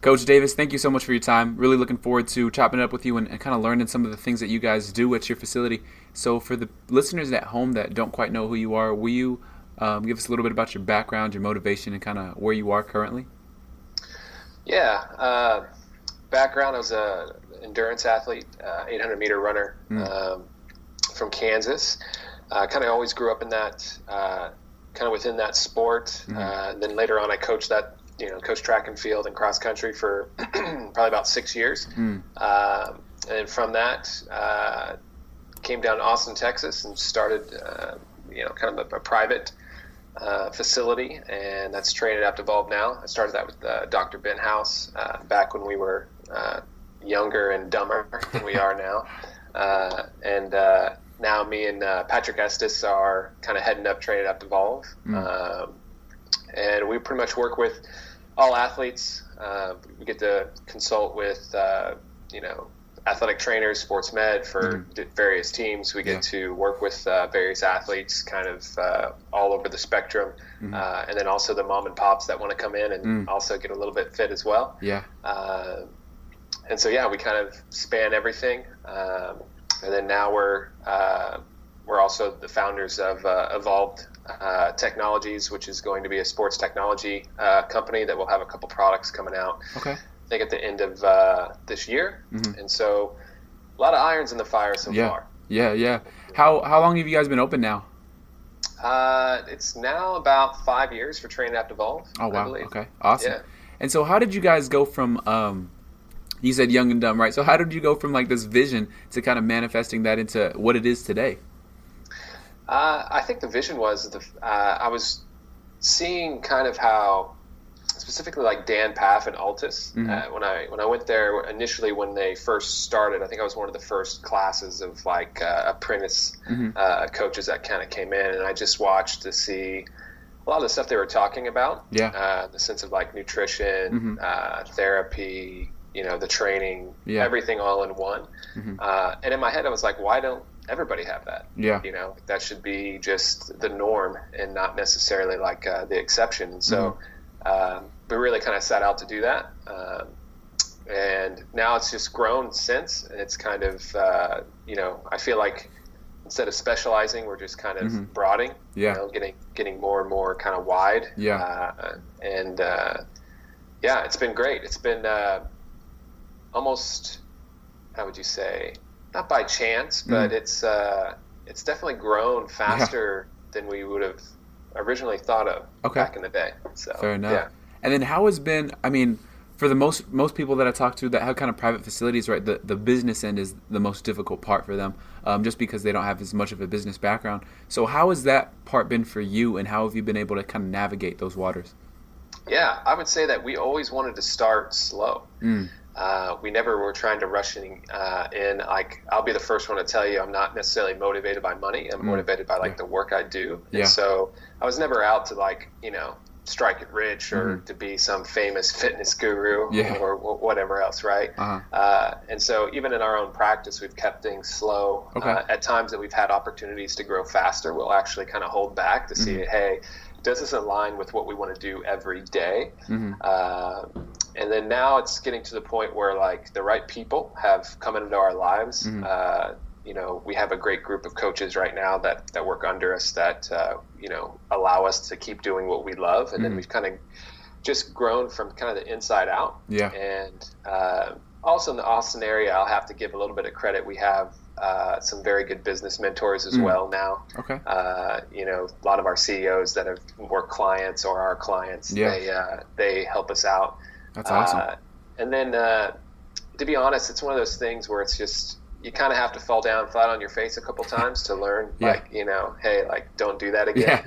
Coach Davis, thank you so much for your time. Really looking forward to chopping it up with you and kind of learning some of the things that you guys do at your facility. So for the listeners at home that don't quite know who you are, will you give us a little bit about your background, your motivation, and kind of where you are currently? Yeah. Background, I was a endurance athlete, 800-meter runner from Kansas. Kind of always grew up in that, kind of within that sport. Then later on, I coached track and field and cross country for probably about 6 years. And from that, came down to Austin, Texas, and started, kind of a private facility, and that's Train Adapt Evolve now. I started that with Dr. Ben House back when we were younger and dumber than we are now. Now me and Patrick Estes are kind of heading up Train Adapt Evolve. And we pretty much work with all athletes. We get to consult with, athletic trainers, sports med for various teams. We get to work with various athletes kind of all over the spectrum. And then also the mom and pops that want to come in and also get a little bit fit as well. Yeah. And so, we kind of span everything. And then now we're also the founders of Evolved Technologies, which is going to be a sports technology company that will have a couple products coming out. Okay. I think at the end of this year. And so a lot of irons in the fire so far. Yeah. How long have you guys been open now? It's now about 5 years for Train Adapt Evolve. Oh, wow. I believe. Okay. Awesome. Yeah. And so how did you guys go from, you said young and dumb, right? So how did you go from like this vision to kind of manifesting that into what it is today? I think the vision was I was seeing kind of how specifically like Dan Paff and Altus. When I went there initially, when they first started, I think I was one of the first classes of like apprentice coaches that kind of came in, and I just watched to see a lot of the stuff they were talking about. The sense of like nutrition, therapy, the training, everything all in one. And in my head, I was like, why don't everybody have that? That should be just the norm and not necessarily like the exception. And so we really kind of set out to do that. And now it's just grown since. And it's kind of, I feel like instead of specializing, we're just kind of broadening, getting more and more kind of wide. It's been great. It's been almost, how would you say, not by chance, but it's definitely grown faster than we would have originally thought of back in the day. So fair enough. Yeah. And then how has been, I mean, for the most people that I talk to that have kind of private facilities, right, the business end is the most difficult part for them, just because they don't have as much of a business background. So how has that part been for you, and how have you been able to kind of navigate those waters? Yeah, I would say that we always wanted to start slow. We never were trying to rush in. Like, I'll be the first one to tell you, I'm not necessarily motivated by money. I'm motivated by like the work I do. And so I was never out to like, strike it rich or to be some famous fitness guru or whatever else, right? And so even in our own practice, we've kept things slow. At times that we've had opportunities to grow faster, we'll actually kind of hold back to see, hey, does this align with what we want to do every day? And then now it's getting to the point where like the right people have come into our lives. We have a great group of coaches right now that work under us that, allow us to keep doing what we love. And then we've kind of just grown from kind of the inside out. And also in the Austin area, I'll have to give a little bit of credit. We have some very good business mentors as well now. A lot of our CEOs that have worked clients or our clients, they help us out. That's awesome. And then, to be honest, it's one of those things where it's just, you kind of have to fall down flat on your face a couple times to learn, hey, like, don't do that again.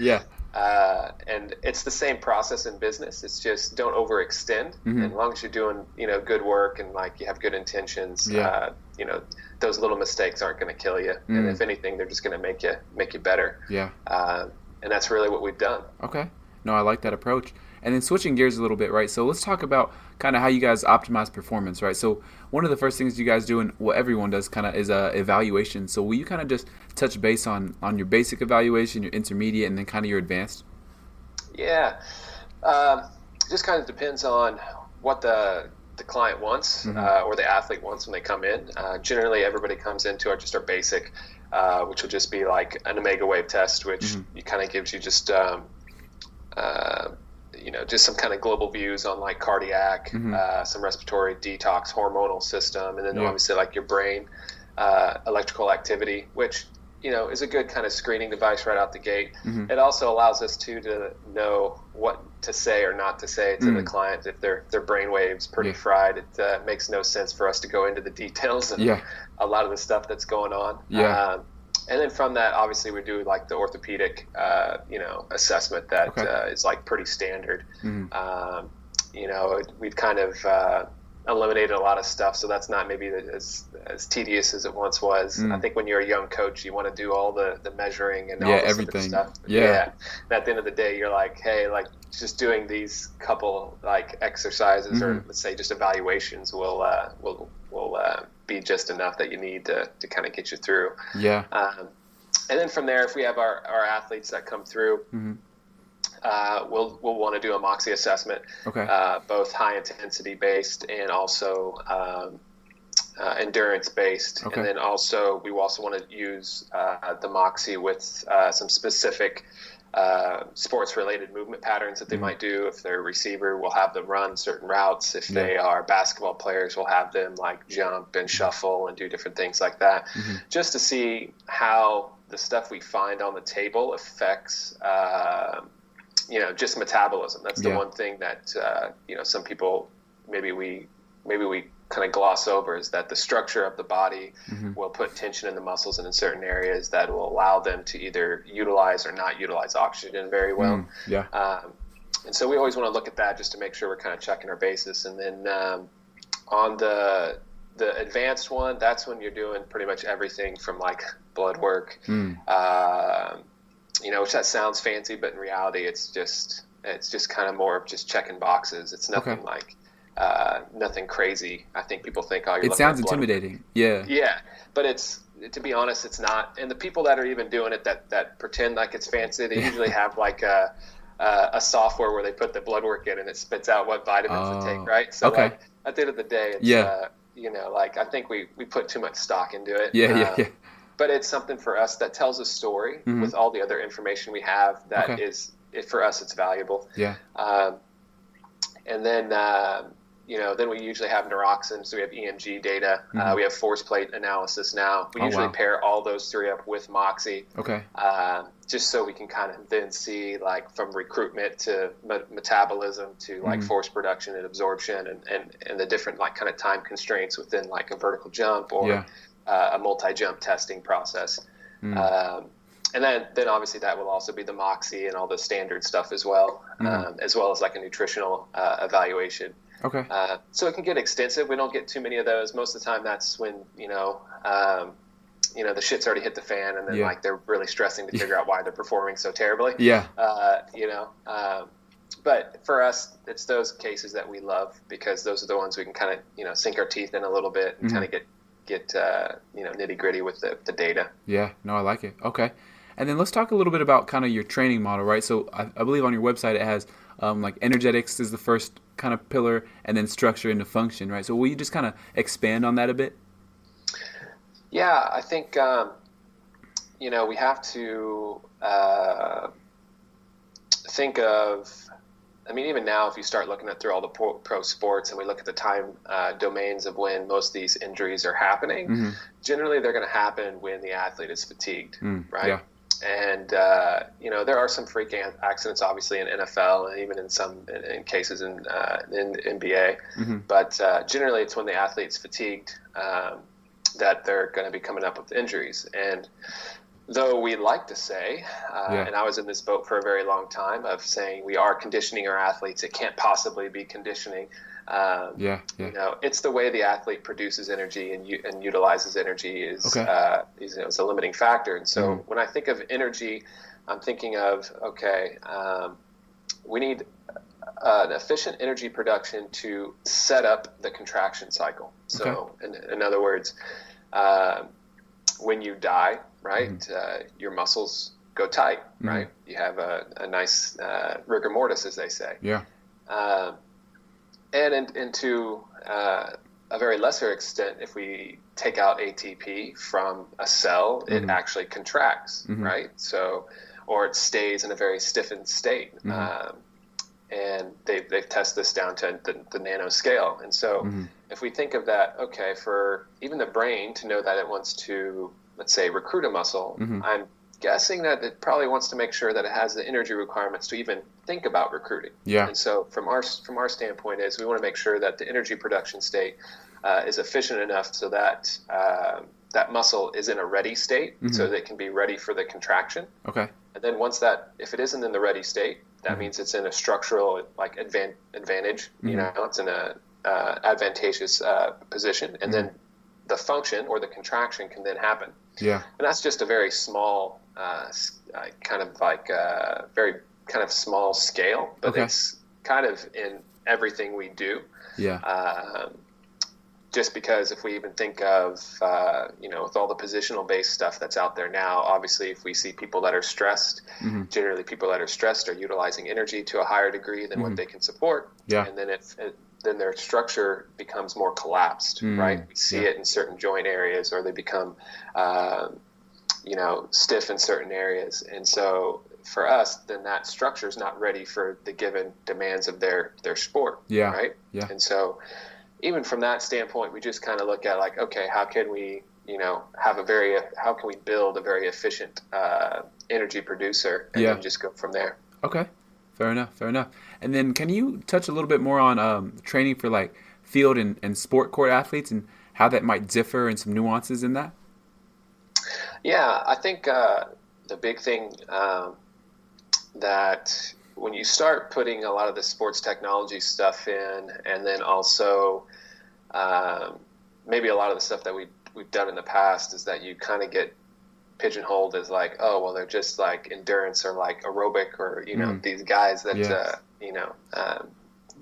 And it's the same process in business. It's just don't overextend. And as long as you're doing, good work and like you have good intentions, those little mistakes aren't going to kill you. And if anything, they're just going to make you better. And that's really what we've done. Okay. No, I like that approach. And then switching gears a little bit, right? So let's talk about kind of how you guys optimize performance, right? So one of the first things you guys do, and what everyone does kind of, is evaluation. So will you kind of just touch base on your basic evaluation, your intermediate, and then kind of your advanced? Yeah. Just kind of depends on what the the client wants or the athlete wants when they come in. Generally, everybody comes into our basic, which will just be like an omega wave test, which kind of gives you just just some kind of global views on like cardiac, some respiratory, detox, hormonal system, and then obviously like your brain, electrical activity, which is a good kind of screening device right out the gate. It also allows us to know what to say or not to say to the client if their brain waves pretty fried. It makes no sense for us to go into the details of a lot of the stuff that's going on. And then from that, obviously, we do like the orthopedic, assessment that is like pretty standard. We've kind of eliminated a lot of stuff, so that's not maybe as tedious as it once was. I think when you're a young coach, you want to do all the measuring and all this everything stuff. And at the end of the day, you're like, hey, like just doing these couple like exercises or let's say just evaluations will be just enough that you need to kind of get you through. And then from there, if we have our athletes that come through, we'll want to do a Moxie assessment, both high intensity based and also endurance based. And then also we also want to use the Moxie with some specific sports related movement patterns that they might do. If they're a receiver, we'll have them run certain routes. If they are basketball players, we'll have them like jump and shuffle and do different things like that, just to see how the stuff we find on the table affects just metabolism. That's the one thing that some people maybe we kind of gloss over, is that the structure of the body will put tension in the muscles and in certain areas that will allow them to either utilize or not utilize oxygen very well. And so we always want to look at that just to make sure we're kind of checking our basis. And then on the advanced one, that's when you're doing pretty much everything from like blood work, which that sounds fancy, but in reality, it's just kind of more of just checking boxes. It's nothing like nothing crazy. I think people think, oh, it sounds intimidating. But to be honest, it's not. And the people that are even doing it that pretend like it's fancy, they usually have like a software where they put the blood work in and it spits out what vitamins to take, right? So like, at the end of the day, it's I think we put too much stock into it. But it's something for us that tells a story with all the other information we have that is, for us, it's valuable. And then, then we usually have neuroxin, so we have EMG data. We have force plate analysis now. We usually pair all those three up with Moxie, just so we can kind of then see like from recruitment to metabolism to like force production and absorption and the different like kind of time constraints within like a vertical jump or a multi-jump testing process. And then obviously that will also be the Moxie and all the standard stuff as well as like a nutritional evaluation. So it can get extensive. We don't get too many of those. Most of the time that's when, the shit's already hit the fan and then like they're really stressing to figure out why they're performing so terribly. But for us, it's those cases that we love because those are the ones we can kind of, sink our teeth in a little bit and kind of get nitty gritty with the data. I like it. And then let's talk a little bit about kind of your training model, right? So I believe on your website it has like energetics is the first kind of pillar, and then structure into function, right? So will you just kind of expand on that a bit? I think we have to think of. I mean, even now, if you start looking through all the pro sports and we look at the time domains of when most of these injuries are happening, generally they're going to happen when the athlete is fatigued, right? And, there are some freak accidents, obviously, in NFL and even in some in cases in NBA. But generally, it's when the athlete's fatigued that they're going to be coming up with injuries. And though we like to say, and I was in this boat for a very long time, of saying we are conditioning our athletes, it can't possibly be conditioning. It's the way the athlete produces energy and utilizes energy is a limiting factor. And so when I think of energy, I'm thinking of, we need an efficient energy production to set up the contraction cycle. So in other words, when you die, right, your muscles go tight, right? You have a nice rigor mortis, as they say. And to a very lesser extent, if we take out ATP from a cell, it actually contracts, right? So, or it stays in a very stiffened state. And they've tested this down to the nanoscale. And so if we think of that, okay, for even the brain to know that it wants to, let's say, recruit a muscle, I'm guessing that it probably wants to make sure that it has the energy requirements to even think about recruiting. Yeah. And so from our standpoint is we want to make sure that the energy production state is efficient enough so that that muscle is in a ready state so that it can be ready for the contraction. Okay. And then once that, if it isn't in the ready state, that means it's in a structural like advantage. You know, it's in a advantageous position, and then the function or the contraction can then happen. Yeah. And that's just a very small, kind of like very kind of small scale, but it's kind of in everything we do. Yeah. Just because if we even think of, with all the positional based stuff that's out there now, obviously if we see people that are stressed, generally people that are stressed are utilizing energy to a higher degree than what they can support. Yeah. And then then their structure becomes more collapsed, right? We see it in certain joint areas, or they become, stiff in certain areas. And so for us, then that structure is not ready for the given demands of their sport. Yeah. Right. Yeah. And so even from that standpoint, we just kind of look at like, okay, how can we, how can we build a very efficient energy producer and then just go from there. Okay. Fair enough. And then can you touch a little bit more on training for like field and sport court athletes and how that might differ and some nuances in that? Yeah, I think the big thing that when you start putting a lot of the sports technology stuff in, and then also maybe a lot of the stuff that we've done in the past, is that you kind of get pigeonholed as like, oh, well, they're just like endurance or like aerobic or, these guys that,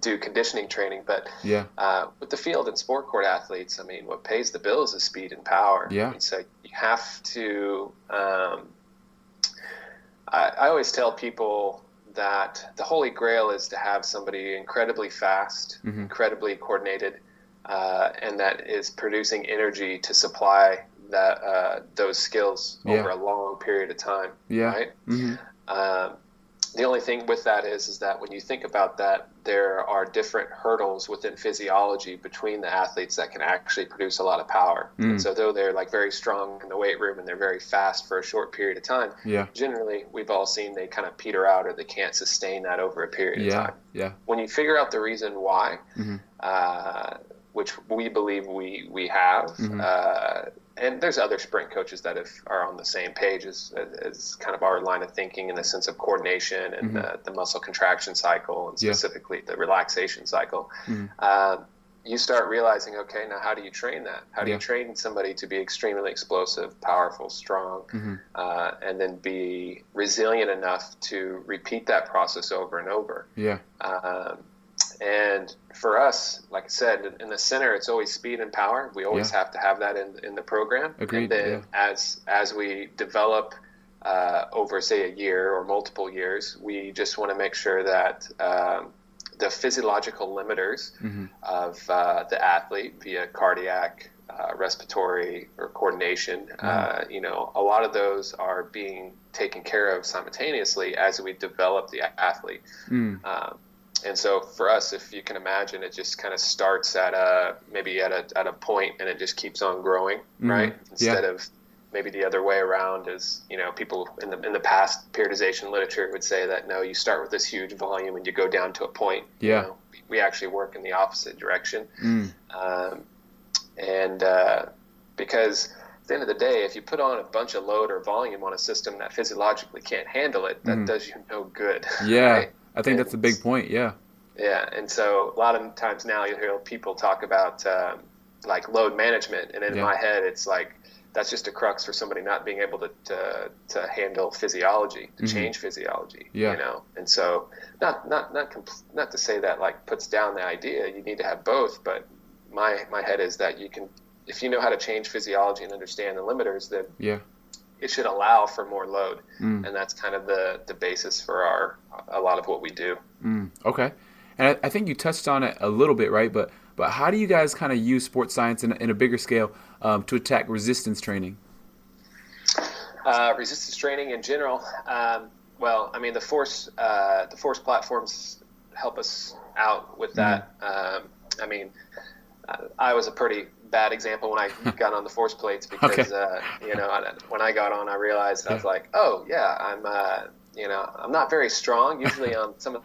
do conditioning training. But with the field and sport court athletes, I mean, what pays the bills is speed and power. Yeah. And so you have to, I always tell people that the holy grail is to have somebody incredibly fast, incredibly coordinated, and that is producing energy to supply those skills over a long period of time. Yeah. Right. The only thing with that is that when you think about that, there are different hurdles within physiology between the athletes that can actually produce a lot of power. And so though they're like very strong in the weight room and they're very fast for a short period of time, generally we've all seen they kind of peter out or they can't sustain that over a period of time. Yeah. When you figure out the reason why, which we believe we have, and there's other sprint coaches that are on the same page as kind of our line of thinking in the sense of coordination and the muscle contraction cycle and specifically the relaxation cycle. You start realizing, okay, now how do you train that? How do you train somebody to be extremely explosive, powerful, strong, and then be resilient enough to repeat that process over and over? Yeah. And for us, like I said, in the center, it's always speed and power. We always have to have that in the program. Agreed. And then as we develop over, say, a year or multiple years, we just want to make sure that the physiological limiters of the athlete via cardiac, respiratory, or coordination, a lot of those are being taken care of simultaneously as we develop the athlete. And so for us, if you can imagine, it just kind of starts at a point and it just keeps on growing, right? Instead of maybe the other way around is, people in the past periodization literature would say that, no, you start with this huge volume and you go down to a point. Yeah. We actually work in the opposite direction. Because at the end of the day, if you put on a bunch of load or volume on a system that physiologically can't handle it, that does you no good. Yeah. Right? I think that's a big point. Yeah. Yeah. And so a lot of times now you'll hear people talk about like load management. And in my head, it's like, that's just a crux for somebody not being able to handle physiology, to change physiology, And so not to say that like puts down the idea, you need to have both, but my head is that you can, if you know how to change physiology and understand the limiters, then it should allow for more load. And that's kind of the basis for a lot of what we do. Okay. And I think you touched on it a little bit, right? But how do you guys kind of use sports science in a bigger scale to attack resistance training? Resistance training in general. Well, I mean, the force platforms help us out with that. I mean, I was a pretty bad example when I got on the force plates because, when I got on, I realized I was like, oh yeah, I'm not very strong. Usually on some of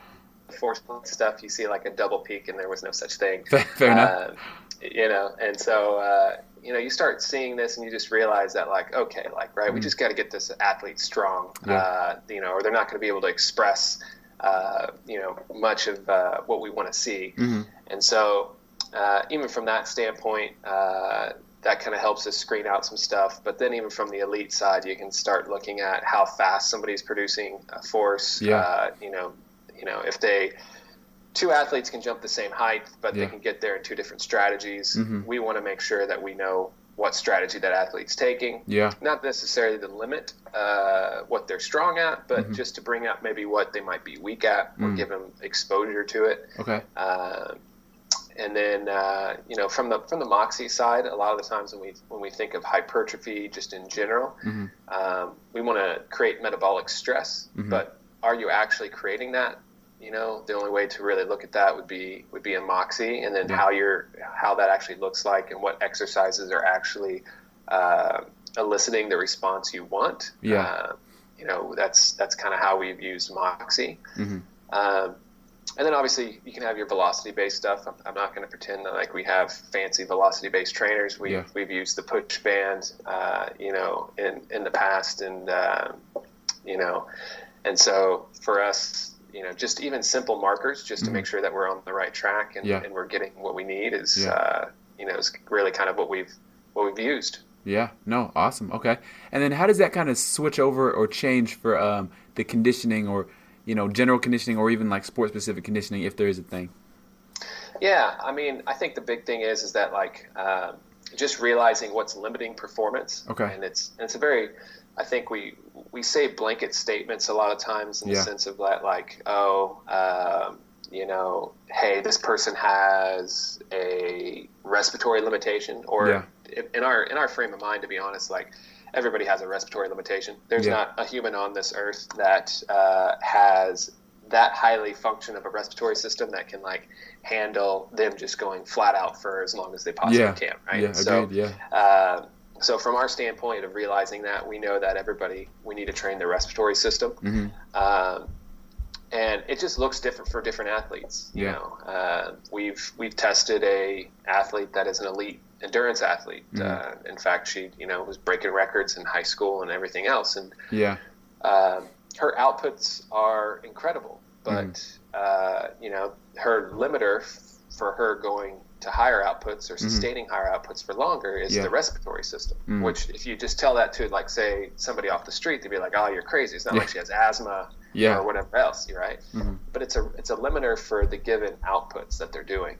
the force plate stuff, you see like a double peak, and there was no such thing. Fair enough. And so, you start seeing this and you just realize that like, okay, like, right, we just got to get this athlete strong, or they're not going to be able to express, much of what we want to see. And so, even from that standpoint, that kind of helps us screen out some stuff. But then even from the elite side, you can start looking at how fast somebody's producing force. If two athletes can jump the same height, but they can get there in two different strategies, we want to make sure that we know what strategy that athlete's taking. Not necessarily to limit what they're strong at, but just to bring up maybe what they might be weak at, or give them exposure to it. Okay. And then, from the Moxie side, a lot of the times when we think of hypertrophy, just in general, we want to create metabolic stress. But are you actually creating that? The only way to really look at that would be in Moxie, and then how that actually looks like, and what exercises are actually eliciting the response you want. That's kind of how we've used Moxie. And then obviously you can have your velocity-based stuff. I'm not going to pretend that like we have fancy velocity-based trainers. We've used the push band, in the past, and and so for us, just even simple markers, just to make sure that we're on the right track and we're getting what we need is really kind of what we've used. Yeah. No. Awesome. Okay. And then how does that kind of switch over or change for the conditioning, or general conditioning, or even like sport specific conditioning, if there is a thing? Yeah. I mean, I think the big thing is that like just realizing what's limiting performance. Okay. And it's a very, I think we say blanket statements a lot of times in the sense of that, like, hey, this person has a respiratory limitation, or in our frame of mind, to be honest, like, everybody has a respiratory limitation. There's not a human on this earth that has that highly function of a respiratory system that can like handle them just going flat out for as long as they possibly can, right? Agreed. So from our standpoint of realizing that, we know that we need to train their respiratory system. And it just looks different for different athletes. We've tested a athlete that is an elite endurance athlete. In fact, she was breaking records in high school and everything else, and her outputs are incredible, but her limiter for her going to higher outputs or sustaining higher outputs for longer is the respiratory system, which if you just tell that to, like, say somebody off the street, they'd be like, oh, you're crazy. It's not like she has asthma or whatever else, right? But it's a limiter for the given outputs that they're doing.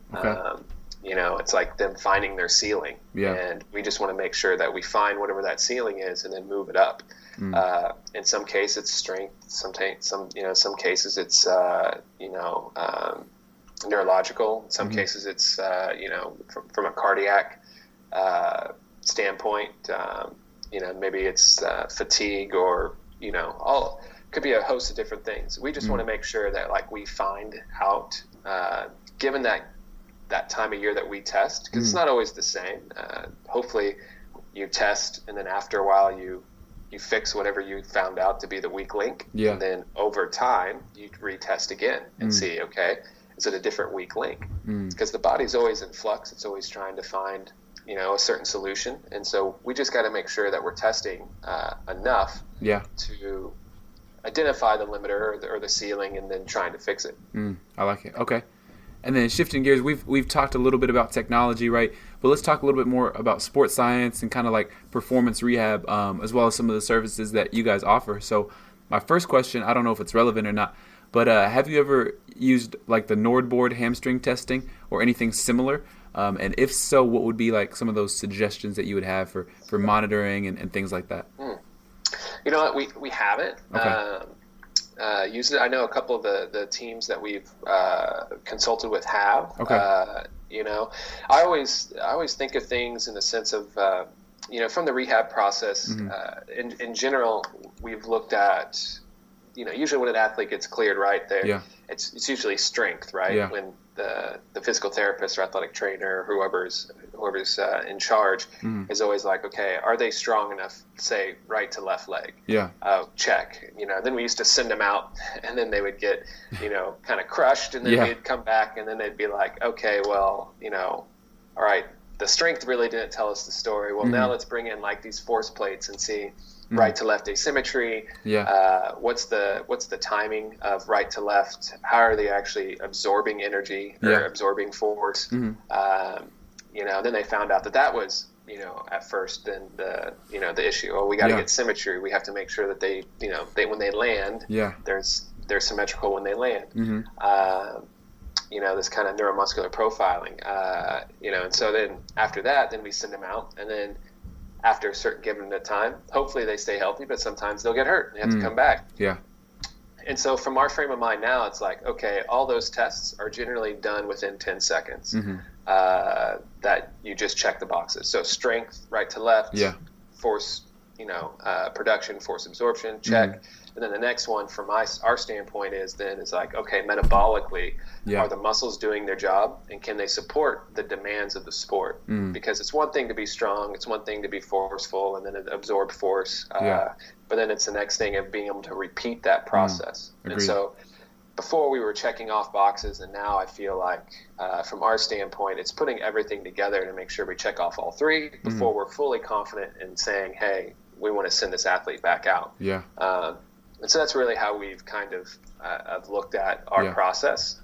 It's like them finding their ceiling, and we just want to make sure that we find whatever that ceiling is and then move it up. In some cases it's strength, some cases it's neurological, in some cases it's from a cardiac standpoint, maybe it's fatigue, or could be a host of different things. We just want to make sure that like we find out, given that time of year that we test, because it's not always the same. Hopefully you test, and then after a while you fix whatever you found out to be the weak link, and then over time you retest again and see, okay, is it a different weak link? Because the body's always in flux. It's always trying to find a certain solution, and so we just got to make sure that we're testing enough to identify the limiter or the ceiling, and then trying to fix it. I like it. Okay. And then shifting gears, we've talked a little bit about technology, right? But let's talk a little bit more about sports science and kind of like performance rehab, as well as some of the services that you guys offer. So my first question, I don't know if it's relevant or not, but have you ever used like the NordBoard hamstring testing or anything similar? And if so, what would be like some of those suggestions that you would have for monitoring and things like that? You know what? We haven't. Okay. use it. I know a couple of the teams that we've consulted with have. Okay. I always think of things in the sense of from the rehab process. In general, we've looked at usually when an athlete gets cleared, right there, it's usually strength, right? When the physical therapist or athletic trainer, whoever's in charge, is always like, okay, are they strong enough, say, right to left leg? Check. Then we used to send them out, and then they would get, kind of crushed, and then we'd come back, and then they'd be like, okay, well, all right, the strength really didn't tell us the story. Well, now let's bring in like these force plates and see right to left asymmetry. What's the timing of right to left? How are they actually absorbing energy or absorbing force? Then they found out that was at first then the issue. Oh, we got to get symmetry. We have to make sure that they when they land, they're symmetrical when they land. This kind of neuromuscular profiling. And so then after that, then we send them out, and then after a certain given time, hopefully they stay healthy, but sometimes they'll get hurt and have to come back. And so from our frame of mind now, it's like, okay, all those tests are generally done within 10 seconds. That you just check the boxes. So strength, right to left, force, production, force absorption, check. And then the next one from our standpoint is like, okay, metabolically, are the muscles doing their job, and can they support the demands of the sport? Because it's one thing to be strong, it's one thing to be forceful and then absorb force, but then it's the next thing of being able to repeat that process. And so before we were checking off boxes, and now I feel like from our standpoint, it's putting everything together to make sure we check off all three before we're fully confident in saying, hey, we want to send this athlete back out. And so that's really how we've kind of looked at our process.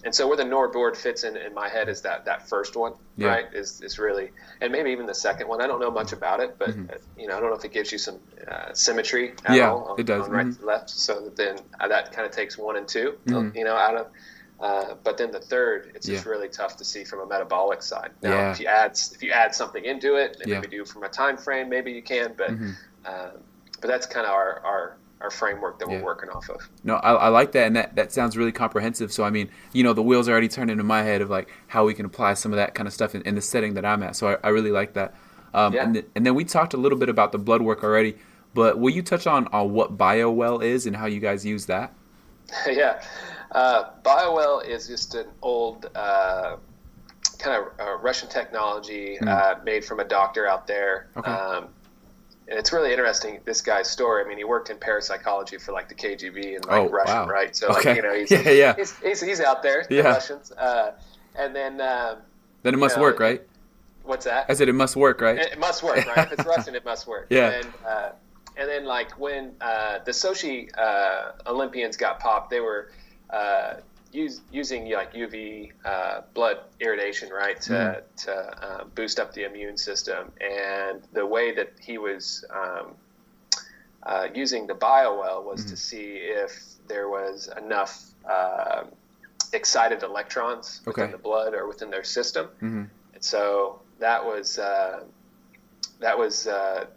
And so where the NOR board fits in my head is that first one, right, is really, and maybe even the second one. I don't know much about it, but, I don't know if it gives you some symmetry at all it does. on right to left. So then that kind of takes 1 and 2, out of, but then the third, it's just really tough to see from a metabolic side. Now, if you add something into it, and maybe do from a time frame, maybe you can, but that's kind of our framework that we're working off of. No, I like that, and that sounds really comprehensive. So, I mean, the wheels are already turning in my head of like how we can apply some of that kind of stuff in the setting that I'm at. So I really like that. And then we talked a little bit about the blood work already, but will you touch on what Biowell is and how you guys use that? Biowell is just an old kind of Russian technology made from a doctor out there. And it's really interesting, this guy's story. I mean, he worked in parapsychology for like the KGB and Russian, right? So he's out there, the Russians. And then it must work, right? What's that? I said it must work, right? It must work, right? If it's Russian, it must work. And then like when the Sochi Olympians got popped, they were using like UV blood irradiation, right, to boost up the immune system. And the way that he was using the Biowell was to see if there was enough excited electrons within the blood or within their system. And so that was the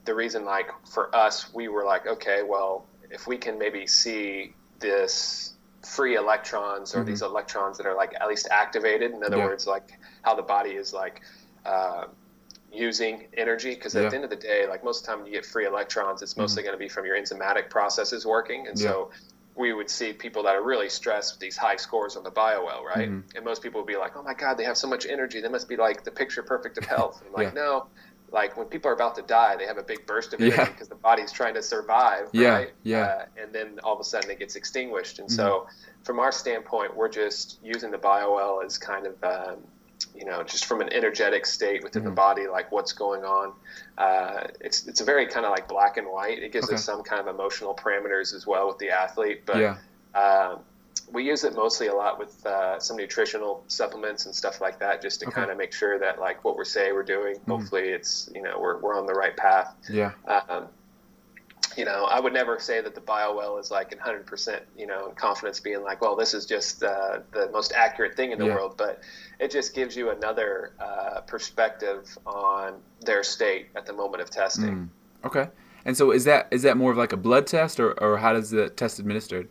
reason, like, for us, we were like, okay, well, if we can maybe see this free electrons or these electrons that are like at least activated, in other words, like how the body is like using energy, because at the end of the day, like most of the time when you get free electrons, it's mostly going to be from your enzymatic processes working. And so we would see people that are really stressed with these high scores on the Biowell, right? And most people would be like, oh my God, they have so much energy, they must be like the picture perfect of health. And like, no, like when people are about to die, they have a big burst of energy because the body's trying to survive, right? And then all of a sudden it gets extinguished. And so from our standpoint, we're just using the Biowell as kind of, just from an energetic state within the body, like what's going on. It's a very kind of like black and white. It gives us some kind of emotional parameters as well with the athlete. But we use it mostly a lot with some nutritional supplements and stuff like that, just to kind of make sure that like what we're saying we're doing, hopefully it's, we're on the right path. I would never say that the Biowell is like 100%, confidence being like, well, this is just the most accurate thing in the world, but it just gives you another perspective on their state at the moment of testing. Okay. And so is that more of like a blood test, or how does the test administered?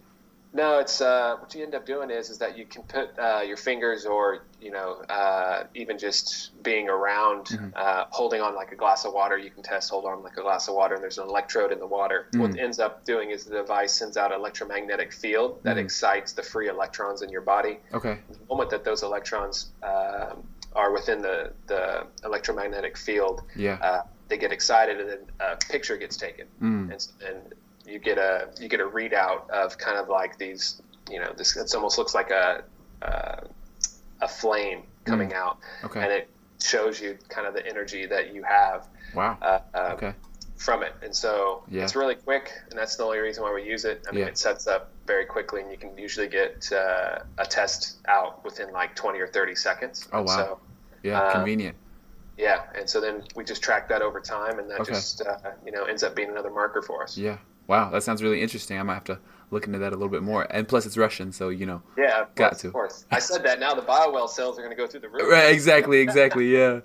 No, it's what you end up doing is that you can put your fingers, or even just being around, Mm-hmm. holding on like a glass of water. You can test hold on like a glass of water, and there's an electrode in the water. What Mm-hmm. ends up doing is the device sends out an electromagnetic field that Mm-hmm. excites the free electrons in your body. Okay. The moment that those electrons are within the electromagnetic field, Yeah. they get excited, and then a picture gets taken, Mm. and you get a readout of kind of like these, this, it almost looks like a flame coming out, Okay. and it shows you kind of the energy that you have Wow. Okay. from it. And so Yeah. it's really quick, and that's the only reason why we use it. I mean, Yeah. it sets up very quickly, and you can usually get a test out within like 20 or 30 seconds. Oh, And wow. So, Yeah. Convenient. yeah, and so then we just track that over time, and that Okay. just ends up being another marker for us. Yeah. Wow. That sounds really interesting. I might have to look into that a little bit more. And plus, it's Russian, so Yeah, got to. of course. I said that. Now the Biowell cells are going to go through the roof. Right. Exactly. Yeah.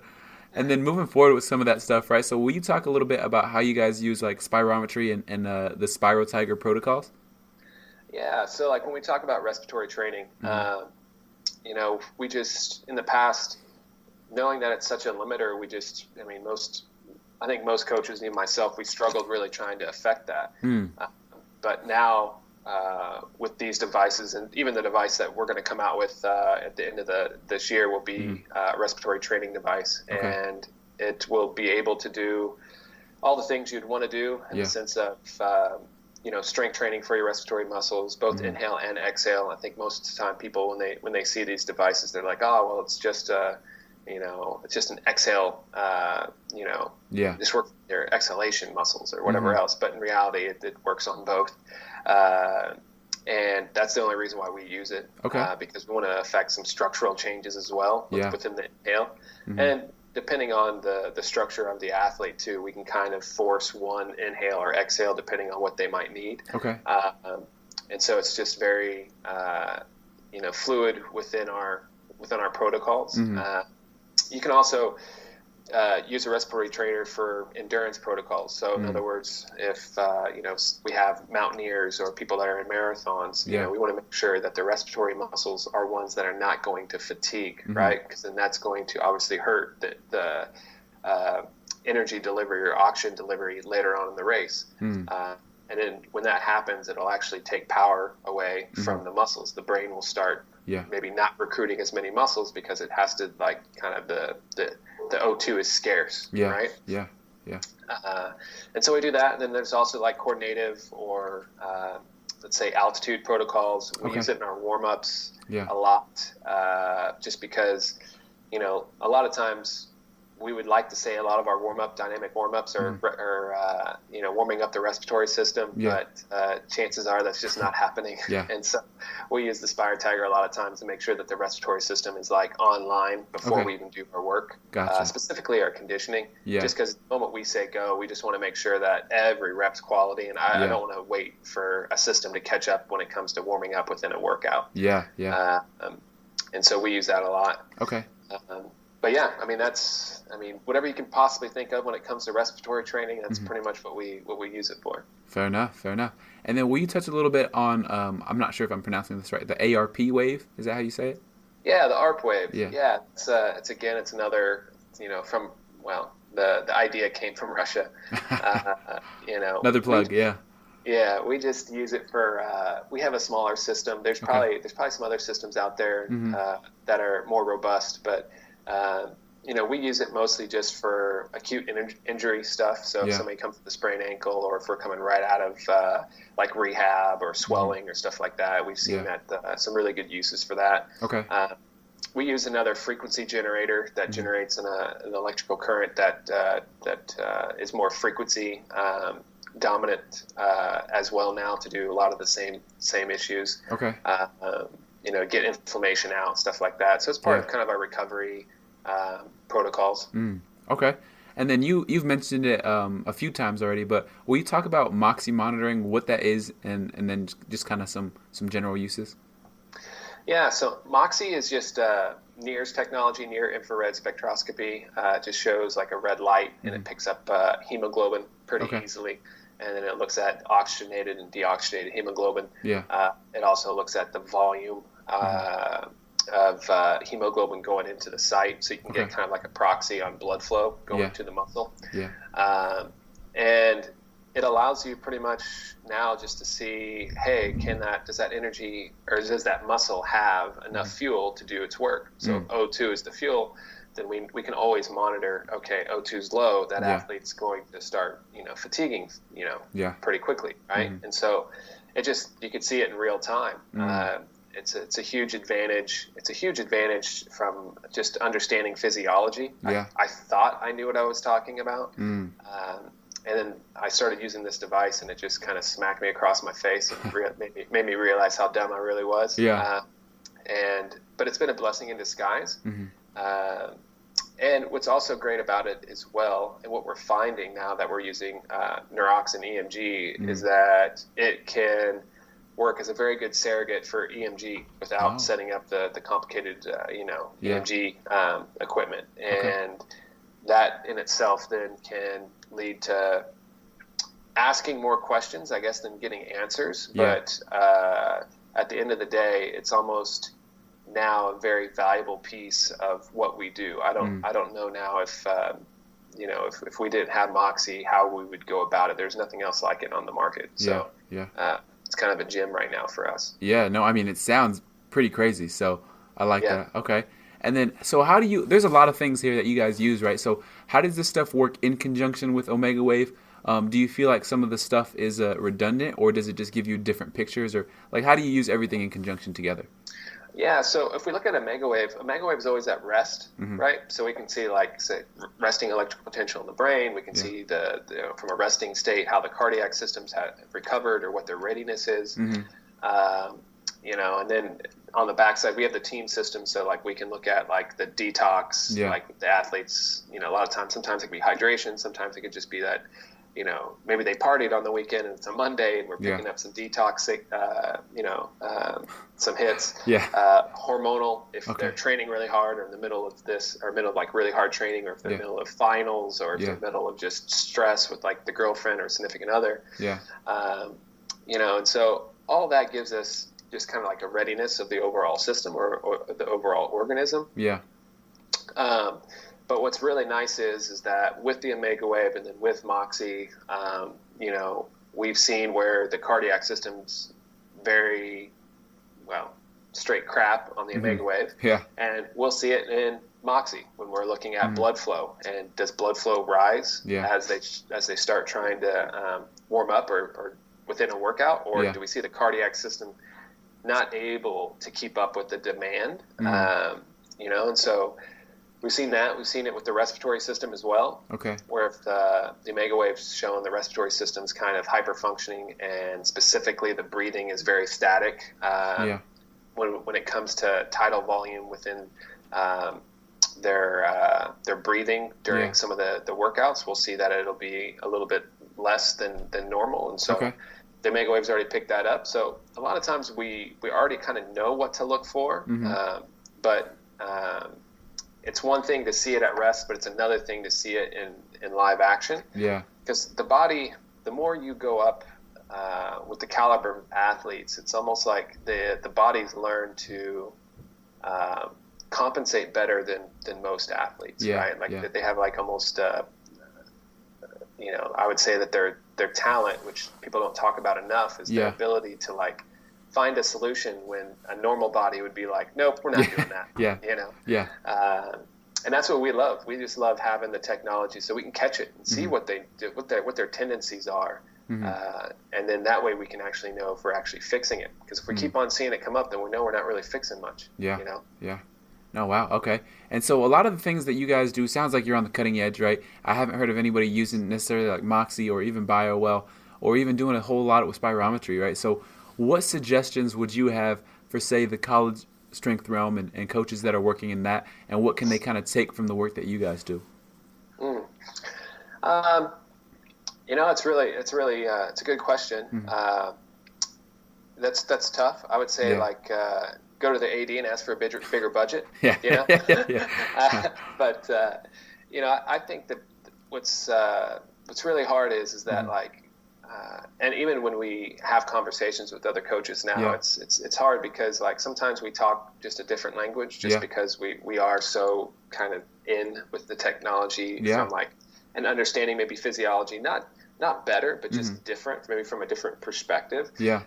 And then moving forward with some of that stuff, right? So will you talk a little bit about how you guys use like spirometry and the Spiral Tiger protocols? Yeah, so like when we talk about respiratory training, we just, in the past, knowing that it's such a limiter, I think most coaches, even myself, we struggled really trying to affect that. But now, with these devices, and even the device that we're going to come out with at the end of this year will be a respiratory training device, Okay. and it will be able to do all the things you'd want to do in Yeah. the sense of strength training for your respiratory muscles, both inhale and exhale. I think most of the time people, when they see these devices, they're like, oh, well, it's just it's just an exhale, Yeah. just work your exhalation muscles or whatever else. But in reality, it works on both. And that's the only reason why we use it. Okay. Because we want to affect some structural changes as well Yeah. within the inhale. And depending on the structure of the athlete too, we can kind of force one inhale or exhale depending on what they might need. Okay. And so it's just very, fluid within our protocols. You can also use a respiratory trainer for endurance protocols. So in other words, if we have mountaineers or people that are in marathons, we want to make sure that the respiratory muscles are ones that are not going to fatigue, right? Because then that's going to obviously hurt the energy delivery or oxygen delivery later on in the race. And then when that happens, it'll actually take power away from the muscles. The brain will start maybe not recruiting as many muscles because it has to, like, kind of the O2 is scarce, right? Yeah. And so we do that. And then there's also like coordinative or let's say altitude protocols. We use it in our warm-ups a lot, just because, a lot of times we would like to say a lot of our dynamic warm-ups are warming up the respiratory system, but chances are that's just not happening. And so we use the Spire Tiger a lot of times to make sure that the respiratory system is like online before we even do our work. Gotcha. Specifically our conditioning. Just because the moment we say go, we just want to make sure that every rep's quality, and I don't want to wait for a system to catch up when it comes to warming up within a workout. And so we use that a lot. Okay. But yeah, whatever you can possibly think of when it comes to respiratory training, that's pretty much what we use it for. Fair enough. And then will you touch a little bit on, I'm not sure if I'm pronouncing this right, the ARP wave? Is that how you say it? Yeah, the ARP wave. Yeah. It's another, the idea came from Russia. Another plug, Yeah, we just use it for. We have a smaller system. There's probably some other systems out there that are more robust, but we use it mostly just for acute injury stuff. So if somebody comes with a sprained ankle, or if we're coming right out of like rehab or swelling or stuff like that, we've seen that some really good uses for that. Okay. We use another frequency generator that generates an electrical current that is more frequency dominant as well now to do a lot of the same issues. Okay. Get inflammation out, stuff like that. So it's part of kind of our recovery protocols. Okay. And then you've mentioned it a few times already, but will you talk about Moxie monitoring, what that is, and then just kind of some general uses? Yeah, so Moxie is just NIRS technology, near infrared spectroscopy. It just shows like a red light, and it picks up hemoglobin pretty easily. And then it looks at oxygenated and deoxygenated hemoglobin. Yeah. It also looks at the volume of hemoglobin going into the site, so you can get kind of like a proxy on blood flow going to the muscle. Yeah. And it allows you pretty much now just to see, hey, does that energy or does that muscle have enough fuel to do its work? So if O2 is the fuel, then we can always monitor, okay, O2 is low, that athlete's going to start, fatiguing, pretty quickly, right? And so you could see it in real time. It's a huge advantage. It's a huge advantage from just understanding physiology. Yeah. I thought I knew what I was talking about. And then I started using this device, and it just kind of smacked me across my face and made me realize how dumb I really was. Yeah. But it's been a blessing in disguise. And what's also great about it as well, and what we're finding now that we're using Neurox and EMG, is that it can work as a very good surrogate for EMG without setting up the complicated, EMG equipment. And that in itself then can lead to asking more questions, I guess, than getting answers. Yeah. But at the end of the day, it's almost now a very valuable piece of what we do. I don't know now if if we didn't have Moxie, how we would go about it. There's nothing else like it on the market. So it's kind of a gem right now for us. Yeah, no, I mean, it sounds pretty crazy. So I like that. Okay. And then, so how do there's a lot of things here that you guys use, right? So how does this stuff work in conjunction with Omega Wave? Do you feel like some of the stuff is redundant, or does it just give you different pictures? Or like, how do you use everything in conjunction together? Yeah, so if we look at Omega Wave is always at rest, right? So we can see, like, say, resting electrical potential in the brain. We can see from a resting state how the cardiac systems have recovered or what their readiness is. And then on the backside, we have the team system. So, like, we can look at, like, the detox, like the athletes, a lot of times, sometimes it can be hydration. Sometimes it could just be that, maybe they partied on the weekend and it's a Monday and we're picking up some detox, some hits. Hormonal, if they're training really hard or in the middle of this, or middle of like really hard training, or if they're in the middle of finals, or if they're in the middle of just stress with like the girlfriend or significant other. And so all that gives us just kind of like a readiness of the overall system or the overall organism. But what's really nice is that with the Omega Wave and then with Moxie, we've seen where the cardiac system's very, straight crap on the Omega Wave. And we'll see it in Moxie when we're looking at blood flow. And does blood flow rise as they start trying to warm up or within a workout? Or do we see the cardiac system not able to keep up with the demand? And so we've seen that. We've seen it with the respiratory system as well. Where if the Omega Wave's showing the respiratory system's kind of hyper-functioning, and specifically the breathing is very static. When it comes to tidal volume within their breathing during some of the workouts, we'll see that it'll be a little bit less than normal. And so the Omega Wave's already picked that up. So a lot of times we already kind of know what to look for, but it's one thing to see it at rest, but it's another thing to see it in live action. Because the body, the more you go up with the caliber of athletes, it's almost like the body's learned to compensate better than most athletes, right? Like they have like almost, I would say that their talent, which people don't talk about enough, is their ability to like find a solution when a normal body would be like, nope, we're not doing that. And that's what we love. We just love having the technology so we can catch it and see what their tendencies are. And then that way we can actually know if we're actually fixing it. Because if we keep on seeing it come up, then we know we're not really fixing much. No, wow. Okay. And so a lot of the things that you guys do sounds like you're on the cutting edge, right? I haven't heard of anybody using necessarily like Moxie or even Biowell, or even doing a whole lot with spirometry, right? So what suggestions would you have for, say, the college strength realm and coaches that are working in that, and what can they kind of take from the work that you guys do? It's a good question. That's tough. I would say go to the AD and ask for a bigger budget. Yeah. You know. Yeah. But you know, I think that what's really hard is that like. And even when we have conversations with other coaches now, it's hard because like sometimes we talk just a different language just because we are so kind of in with the technology from like an understanding maybe physiology, not better, but just different, maybe from a different perspective. Yeah.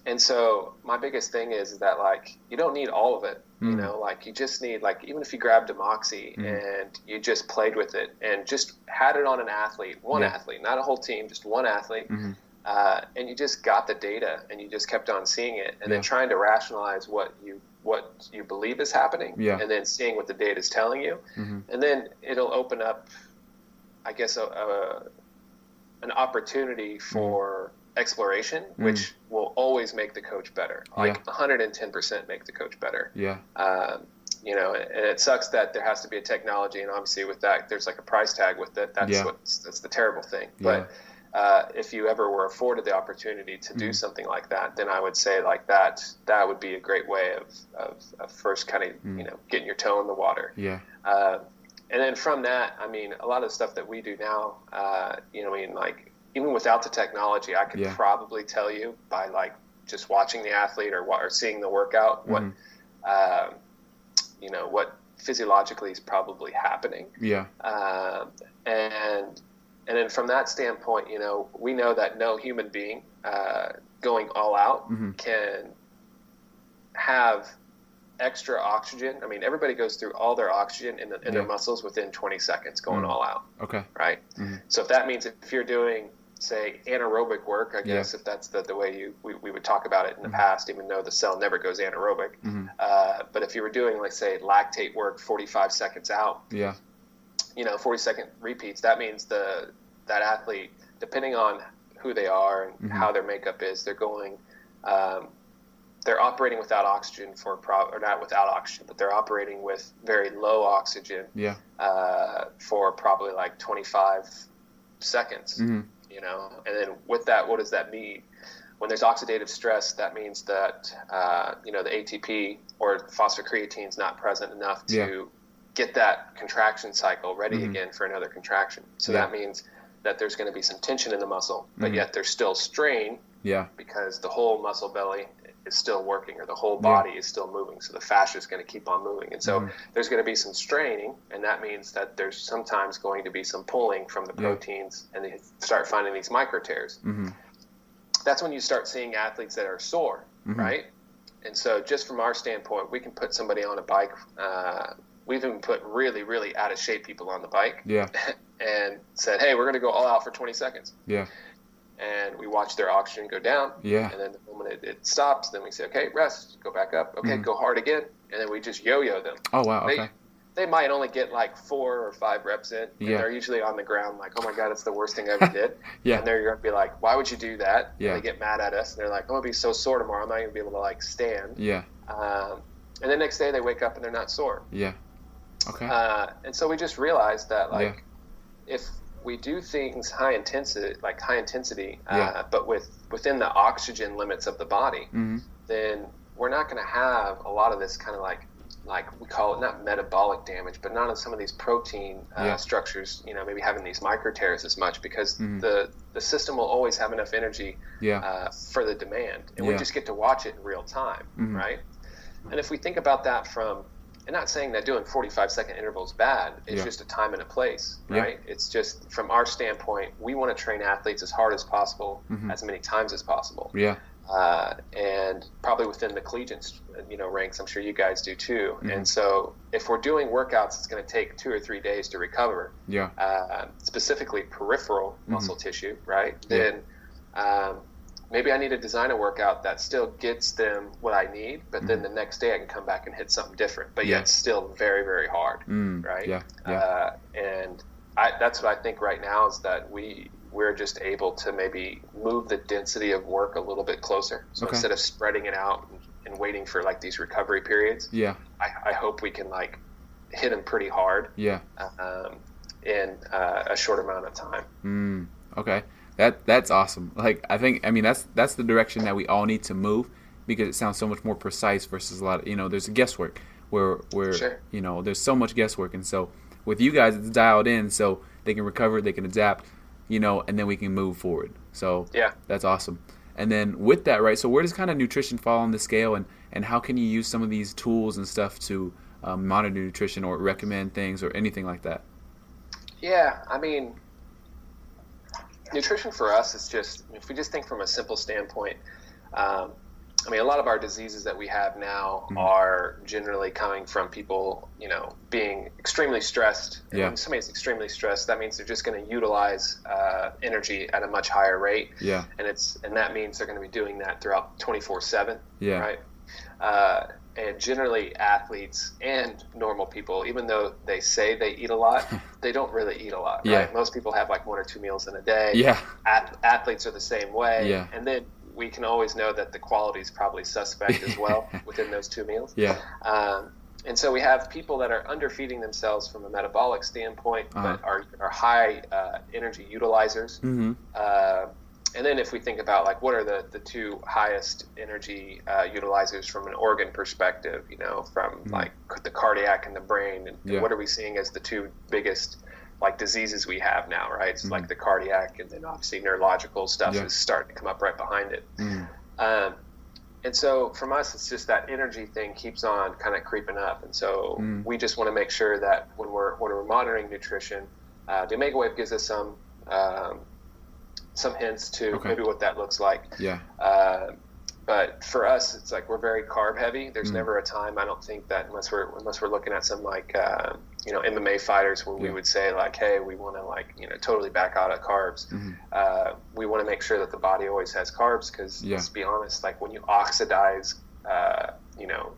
And so my biggest thing is that like you don't need all of it. You know, like you just need like even if you grabbed a Moxie and you just played with it and just had it on an athlete, one athlete, not a whole team, just one athlete, and you just got the data and you just kept on seeing it and then trying to rationalize what you believe is happening and then seeing what the data is telling you, and then it'll open up, I guess, an opportunity for exploration, which will always make the coach better, like 110% make the coach better. You know, and it sucks that there has to be a technology, and obviously with that there's like a price tag with it. That's the terrible thing. But if you ever were afforded the opportunity to do something like that, then I would say like that would be a great way of first kind of you know, getting your toe in the water. And then from that, I mean, a lot of the stuff that we do now, you know, I mean, like even without the technology, I could probably tell you by like just watching the athlete or seeing the workout what you know, what physiologically is probably happening. And then from that standpoint, you know, we know that no human being going all out can have extra oxygen. I mean, everybody goes through all their oxygen in their muscles within 20 seconds going all out. Right? So if that means if you're doing, say, anaerobic work, I guess, if that's the way we would talk about it in the past, even though the cell never goes anaerobic. But if you were doing, like, say, lactate work 45 seconds out, you know, 40-second repeats, that means that athlete, depending on who they are and how their makeup is, they're going they're operating without oxygen or not without oxygen, but they're operating with very low oxygen for probably like 25 seconds, you know. And then with that, what does that mean? When there's oxidative stress, that means that, you know, the ATP or phosphocreatine is not present enough to get that contraction cycle ready again for another contraction. So that means that there's going to be some tension in the muscle, but yet there's still strain because the whole muscle belly is still working, or the whole body is still moving. So the fascia is going to keep on moving. And so there's going to be some straining, and that means that there's sometimes going to be some pulling from the proteins, and they start finding these micro tears. That's when you start seeing athletes that are sore, right? And so just from our standpoint, we can put somebody on a bike. We've even put really, really out of shape people on the bike and said, hey, we're going to go all out for 20 seconds. And we watch their oxygen go down. And then the moment it stops, then we say, okay, rest, go back up. Okay, go hard again. And then we just yo-yo them. Oh, wow. Okay. They might only get like 4 or 5 reps in. And they're usually on the ground like, oh my God, it's the worst thing I ever did. And they're going to be like, why would you do that? And they get mad at us. And they're like, I'm going to be so sore tomorrow. I'm not going to be able to like stand. And the next day they wake up and they're not sore. Okay. And so we just realized that like if we do things high intensity, but within the oxygen limits of the body, then we're not going to have a lot of this kind of like we call it not metabolic damage, but not on some of these protein structures, you know, maybe having these micro tears as much, because the system will always have enough energy for the demand, and we just get to watch it in real time, right? And if we think about that from, and not saying that doing 45-second intervals is bad, it's just a time and a place, right? It's just from our standpoint, we want to train athletes as hard as possible, as many times as possible. And probably within the collegiate, you know, ranks, I'm sure you guys do too. And so if we're doing workouts, it's going to take 2 or 3 days to recover, specifically peripheral muscle tissue, right? Then maybe I need to design a workout that still gets them what I need, but then the next day I can come back and hit something different, but yet still very, very hard, right? And that's what I think right now is that we're just able to maybe move the density of work a little bit closer. So instead of spreading it out and waiting for like these recovery periods, I hope we can like hit them pretty hard in a short amount of time. Okay. That's awesome. Like, I mean, that's the direction that we all need to move. because it sounds so much more precise versus a lot of, there's guesswork where Sure. there's so much guesswork. And so with you guys, it's dialed in so they can recover, they can adapt, and then we can move forward. So Yeah. that's awesome. And then with that, right, so where does kind of nutrition fall on the scale, and how can you use some of these tools and stuff to monitor nutrition or recommend things or anything like that? Yeah, I mean, nutrition for us is just, if we just think from a simple standpoint, I mean, a lot of our diseases that we have now are generally coming from people, being extremely stressed. And when somebody's extremely stressed, that means they're just going to utilize energy at a much higher rate. Yeah. And that means they're going to be doing that throughout 24/7. Yeah. Right. And generally athletes and normal people, even though they say they eat a lot, they don't really eat a lot. Right? Yeah. Most people have like 1 or 2 meals in a day. Yeah. Athletes are the same way. Yeah. And then we can always know that the quality is probably suspect as well within those 2 meals. Yeah. And so we have people that are underfeeding themselves from a metabolic standpoint, but are high energy utilizers. Mm-hmm. And then if we think about like what are the 2 highest energy utilizers from an organ perspective, from like the cardiac and the brain, and what are we seeing as the 2 biggest like diseases we have now, right? It's like the cardiac, and then obviously neurological stuff is starting to come up right behind it. And so from us, it's just that energy thing keeps on kind of creeping up. And so we just want to make sure that when we're monitoring nutrition, the Omega Wave gives us some hints to maybe what that looks like. Yeah. But for us, it's like we're very carb heavy. There's never a time, I don't think, that unless we're looking at some like MMA fighters where we would say like, hey, we want to totally back out of carbs. We want to make sure that the body always has carbs because let's be honest, like when you oxidize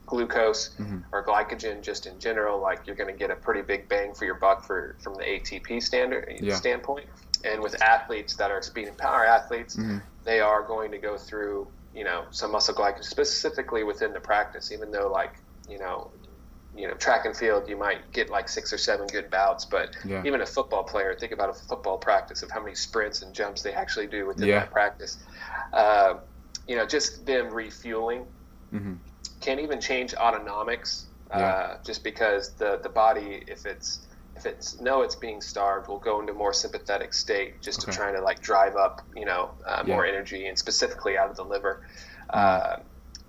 glucose or glycogen just in general, like you're going to get a pretty big bang for your buck from the ATP standpoint. And with athletes that are speed and power athletes, they are going to go through some muscle glycogen specifically within the practice, even though like track and field, you might get like 6 or 7 good bouts, but even a football player, think about a football practice of how many sprints and jumps they actually do within that practice. Just them refueling can even change autonomics, just because the body, if it's being starved, will go into more sympathetic state just to try to like drive up more energy, and specifically out of the liver,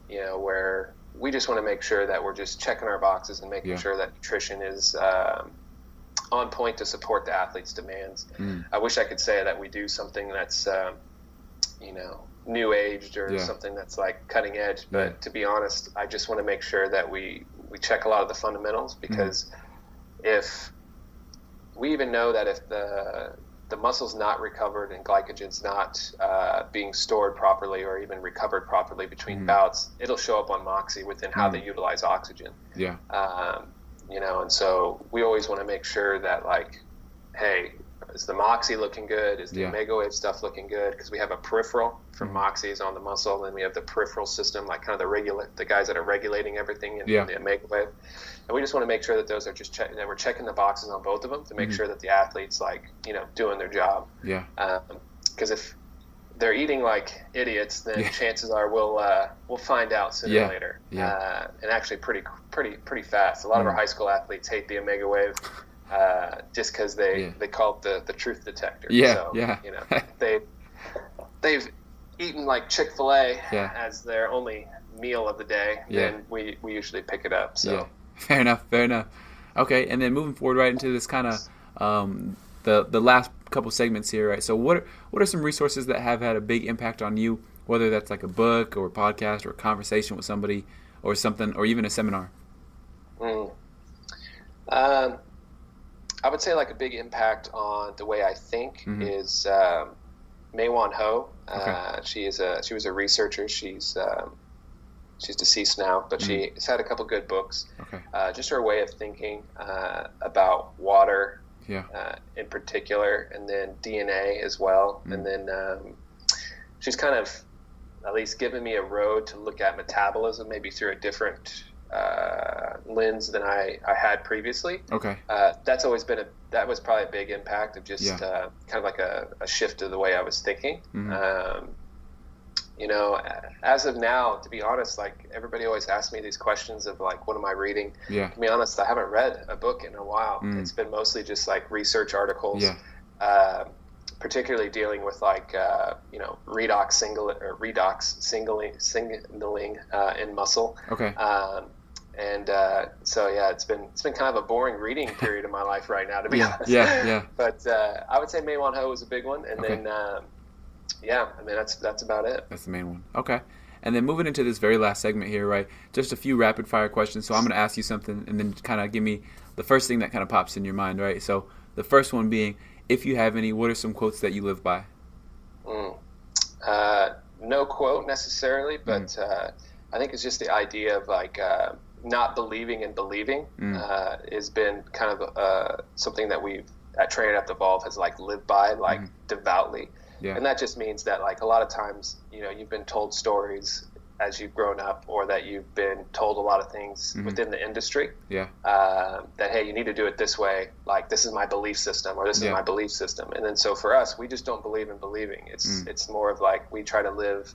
where we just want to make sure that we're just checking our boxes and making sure that nutrition is on point to support the athlete's demands. I wish I could say that we do something that's new aged or something that's like cutting edge, but to be honest, I just want to make sure that we check a lot of the fundamentals, because if we even know that if the muscle's not recovered and glycogen's not being stored properly or even recovered properly between bouts, it'll show up on Moxie within how they utilize oxygen. Yeah. And so we always want to make sure that like, hey, is the Moxie looking good? Is the Omega Wave stuff looking good? Because we have a peripheral from Moxie is on the muscle, and we have the peripheral system, like kind of the guys that are regulating everything in the Omega Wave. And we just want to make sure that those are just that we're checking the boxes on both of them to make sure that the athlete's like, doing their job. Yeah. Because if they're eating like idiots, then chances are we'll find out sooner or later. Yeah. And actually pretty fast. A lot of our high school athletes hate the Omega Wave. Just because they call it the truth detector. They've eaten like Chick-fil-A as their only meal of the day, then we usually pick it up. So fair enough. Okay, and then moving forward right into this kind of the last couple segments here, right? So what are some resources that have had a big impact on you, whether that's like a book or a podcast or a conversation with somebody or something, or even a seminar? I would say like a big impact on the way I think is Maywan Ho. She was a researcher. She's deceased now, but she's had a couple good books. Just her way of thinking about water in particular, and then DNA as well. And then she's kind of at least given me a road to look at metabolism maybe through a different lens than I had previously. That's always been that was probably a big impact of just kind of like a shift of the way I was thinking. As of now, to be honest, like everybody always asks me these questions of like, what am I reading? Yeah. To be honest, I haven't read a book in a while. It's been mostly just like research articles, particularly dealing with like, redox signaling in muscle. Okay. So yeah, it's been kind of a boring reading period in my life right now, to be honest. Yeah. But I would say Maywan Ho is a big one, and Okay. then that's about it. That's the main one. Okay. And then moving into this very last segment here, right? Just a few rapid fire questions. So I'm going to ask you something, and then kind of give me the first thing that kind of pops in your mind, right? So the first one being, if you have any, what are some quotes that you live by? No quote necessarily, but I think it's just the idea of like not believing in believing has been kind of something that we've at Train Adapt Evolve has like lived by like devoutly. Yeah. And that just means that like a lot of times, you've been told stories as you've grown up, or that you've been told a lot of things within the industry. Yeah. That, hey, you need to do it this way. Like, this is my belief system, or this is my belief system. And then so for us, we just don't believe in believing. It's more of like, we try to live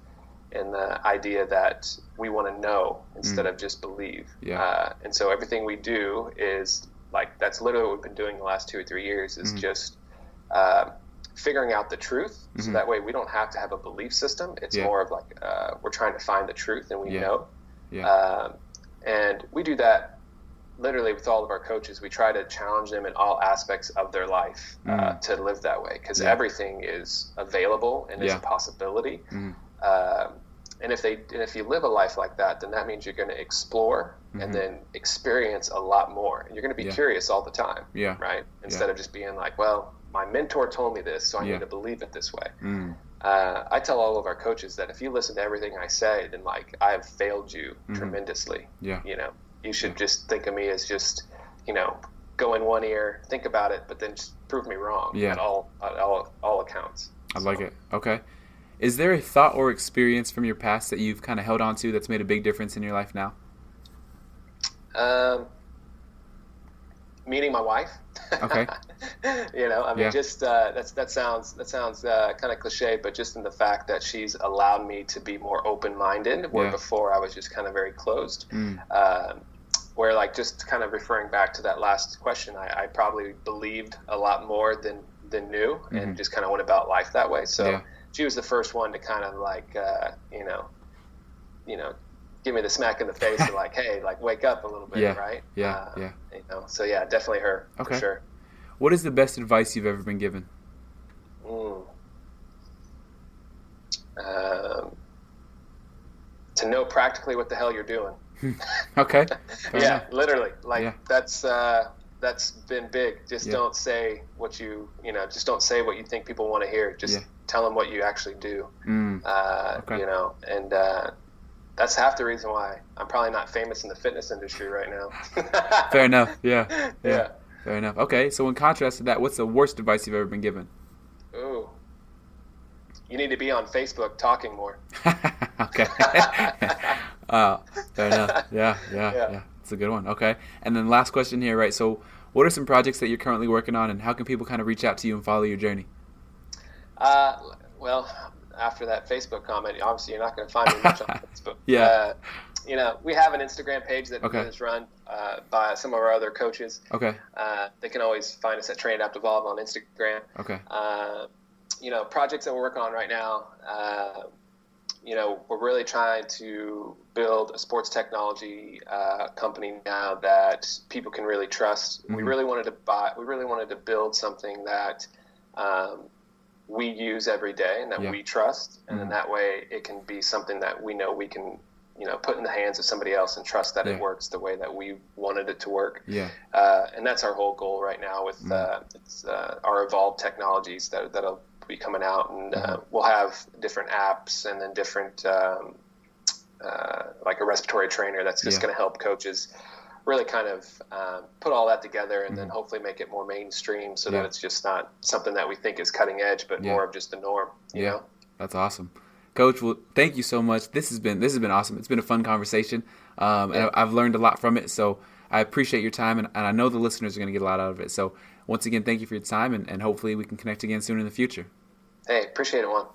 in the idea that we want to know instead of just believe. Yeah. And so everything we do is like, that's literally what we've been doing the last 2 or 3 years is just, figuring out the truth, so that way we don't have to have a belief system. It's more of like we're trying to find the truth, and we know. And we do that literally with all of our coaches. We try to challenge them in all aspects of their life to live that way, because everything is available and is a possibility. And if you live a life like that, then that means you're going to explore and then experience a lot more. And you're going to be curious all the time, right? Instead of just being like, well, my mentor told me this, so I need to believe it this way. I tell all of our coaches that if you listen to everything I say, then like I have failed you tremendously. You should just think of me as just, go in one ear, think about it, but then just prove me wrong at all accounts. I like it. Okay. Is there a thought or experience from your past that you've kind of held on to that's made a big difference in your life now? Meeting my wife. Okay. Just that sounds kind of cliche, but just in the fact that she's allowed me to be more open-minded, where before I was just kind of very closed. Where like just kind of referring back to that last question, I probably believed a lot more than knew, and just kind of went about life that way. So she was the first one to kind of like give me the smack in the face and like, hey, like wake up a little bit, right? So yeah, definitely her, for sure. What is the best advice you've ever been given? To know practically what the hell you're doing. Okay. Literally. Like that's been big. Just don't say what just don't say what you think people want to hear. Just tell them what you actually do. And that's half the reason why I'm probably not famous in the fitness industry right now. Fair enough. Yeah. Fair enough. Okay, so in contrast to that, what's the worst advice you've ever been given? Ooh. You need to be on Facebook talking more. Okay. Fair enough. Yeah. It's a good one. Okay. And then last question here, right? So what are some projects that you're currently working on, and how can people kind of reach out to you and follow your journey? Well, after that Facebook comment, obviously you're not going to find me much on Facebook. We have an Instagram page that is run by some of our other coaches. Okay. They can always find us at Train Adapt Evolve on Instagram. Okay. Projects that we're working on right now, we're really trying to build a sports technology company now that people can really trust. We really wanted to build something that we use every day and that we trust, and then that way it can be something that we know we can put in the hands of somebody else and trust that it works the way that we wanted it to work. And that's our whole goal right now with our evolved technologies that'll be coming out, and we'll have different apps, and then different like a respiratory trainer that's just going to help coaches really kind of put all that together, and then hopefully make it more mainstream, so that it's just not something that we think is cutting edge, but more of just the norm. You know? That's awesome, Coach. Well, thank you so much. This has been awesome. It's been a fun conversation, and I've learned a lot from it. So I appreciate your time, and I know the listeners are going to get a lot out of it. So once again, thank you for your time, and hopefully we can connect again soon in the future. Hey, appreciate it, Juan.